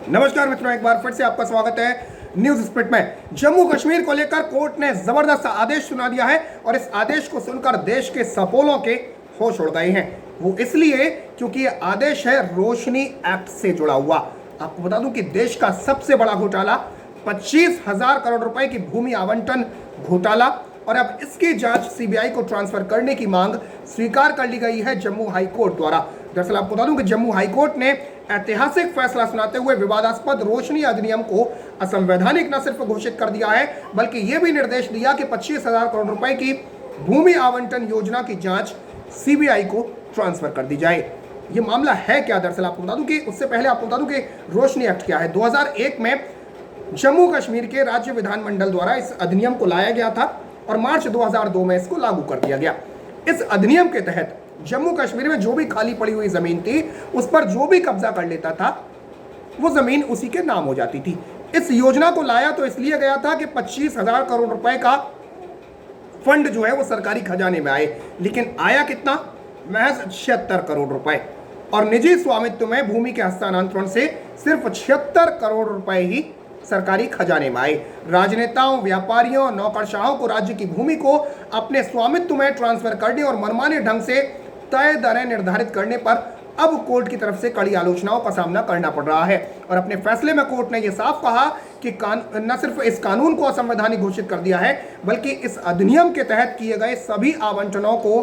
नमस्कार मित्रों, एक बार फिर से आपका स्वागत है न्यूज स्प्रिट में। जम्मू कश्मीर को लेकर कोर्ट ने जबरदस्त आदेश सुना दिया है और इस आदेश को सुनकर देश के सपोलों के होश उड़ गए हैं। वो इसलिए क्योंकि ये आदेश है रोशनी एक्ट से जुड़ा हुआ। आपको बता दूं कि देश का सबसे बड़ा घोटाला 25,000 करोड़ रुपए की भूमि आवंटन घोटाला, और अब इसकी जांच सीबीआई को ट्रांसफर करने की मांग स्वीकार कर ली गई है जम्मू हाई कोर्ट द्वारा। दरअसल आपको बता दूं कि जम्मू हाई कोर्ट ने ऐतिहासिक फैसला सुनाते हुए विवादास्पद रोशनी अधिनियम को असंवैधानिक न सिर्फ घोषित कर दिया है, बल्कि यह भी निर्देश दिया कि 25,000 करोड़ रुपए की भूमि आवंटन योजना की जांच सीबीआई को ट्रांसफर कर दी जाए। ये मामला है क्या? दरअसल आपको बता दूं कि उससे पहले आपको बता दूं कि रोशनी एक्ट क्या है। 2001 में जम्मू कश्मीर के राज्य विधानमंडल द्वारा इस अधिनियम को लाया गया था और मार्च 2002 में इसको लागू कर दिया गया। इस अधिनियम के तहत जम्मू कश्मीर में जो भी खाली पड़ी हुई जमीन थी, उस पर जो भी कब्जा कर लेता था, वो जमीन उसी के नाम हो जाती थी। इस योजना को लाया तो इसलिए गया था कि 25,000 करोड़ रुपए का फंड जो है वो सरकारी खजाने में आए, लेकिन आया कितना? महज 76 करोड़ रुपए। और निजी स्वामित्व में भूमि के हस्तांतरण से सिर्फ 76 करोड़ रुपए ही सरकारी खजाने में आए। राजनेताओं, व्यापारियों, नौकरशाहों को राज्य की भूमि को अपने स्वामित्व में ट्रांसफर करने और मनमाने ढंग से तय दरें निर्धारित करने पर अब कोर्ट की तरफ से कड़ी आलोचनाओं का सामना करना पड़ रहा है। और अपने फैसले में कोर्ट ने यह साफ कहा कि न सिर्फ इस कानून को असंवैधानिक घोषित कर दिया है, बल्कि इस अधिनियम के तहत किए गए सभी आवंटनों को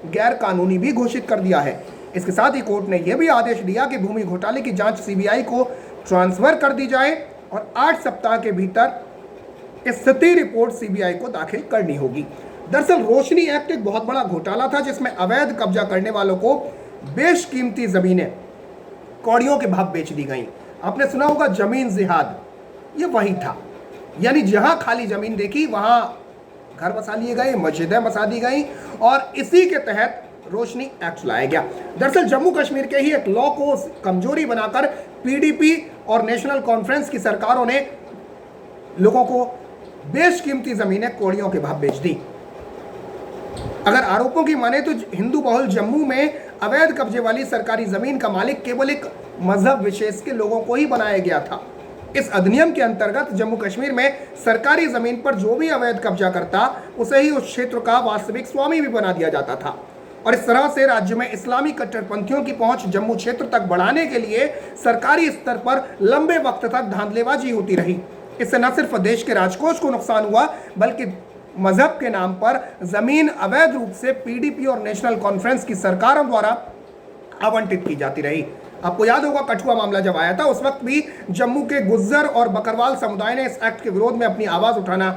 गैर कानूनी भी घोषित कर दिया है। इसके साथ ही कोर्ट ने यह भी आदेश दिया कि भूमि घोटाले की जांच सीबीआई को ट्रांसफर कर दी जाए और 8 सप्ताह के भीतर स्थिति रिपोर्ट सीबीआई को दाखिल करनी होगी। दरअसल रोशनी एक्ट एक बहुत बड़ा घोटाला था जिसमें अवैध कब्जा करने वालों को बेशकीमती जमीनें कौड़ियों के भाव बेच दी गईं। आपने सुना होगा जमीन जिहाद, ये वही था। यानी जहां खाली जमीन देखी वहां घर बसा लिए गए, मस्जिदें बसा दी गई, और इसी के तहत रोशनी एक्ट लाया गया। दरअसल जम्मू कश्मीर के ही एक लॉ को कमजोरी बनाकर पीडीपी और नेशनल कॉन्फ्रेंस की सरकारों ने लोगों को बेशकीमती जमीनें कौड़ियों के भाव बेच दी। अगर आरोपों की माने तो हिंदू बहुल जम्मू में अवैध कब्जे वाली सरकारी जमीन का मालिक केवल एक मजहब विशेष के लोगों को ही बनाया गया था। इस अधिनियम के अंतर्गत जम्मू कश्मीर में सरकारी जमीन पर जो भी अवैध कब्जा करता, उसे ही उस क्षेत्र का वास्तविक स्वामी भी बना दिया जाता था। और इस तरह से राज्य में इस्लामी कट्टरपंथियों की पहुंच जम्मू क्षेत्र तक बढ़ाने के लिए सरकारी स्तर पर लंबे वक्त तक धांधलेबाजी होती रही। इससे न सिर्फ देश के राजकोष को नुकसान हुआ, बल्कि मजहब के नाम पर जमीन अवैध रूप से पीडीपी और नेशनल कॉन्फ्रेंस की सरकारों द्वारा आवंटित की जाती रही। आपको याद होगा कठुआ मामला जब आया था, उस वक्त भी जम्मू के गुज्जर और बकरवाल समुदाय ने इस एक्ट के विरोध में अपनी आवाज उठाना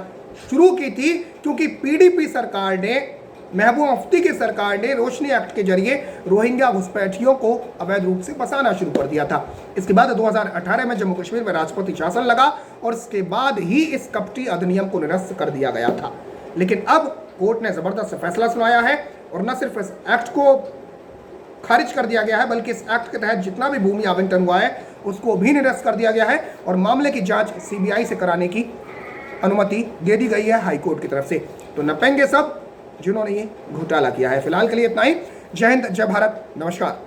शुरू की थी, क्योंकि पीडीपी सरकार ने, महबूबा मुफ्ती की सरकार ने रोशनी एक्ट के जरिए रोहिंग्या घुसपैठियों को अवैध रूप से बसाना शुरू कर दिया था। इसके बाद 2018 में जम्मू कश्मीर में राजपूती शासन लगा और इसके बाद ही इस कपटी अधिनियम को निरस्त कर दिया गया था। लेकिन अब कोर्ट ने जबरदस्त फैसला सुनाया है और न सिर्फ इस एक्ट को खारिज कर दिया गया है, बल्कि इस एक्ट के तहत जितना भी भूमि आवंटन हुआ है उसको भी निरस्त कर दिया गया है और मामले की जांच सीबीआई से कराने की अनुमति दे दी गई है हाईकोर्ट की तरफ से। तो नपेंगे सब जिन्होंने ये घोटाला किया है। फिलहाल के लिए इतना ही। जय हिंद, जय भारत, नमस्कार।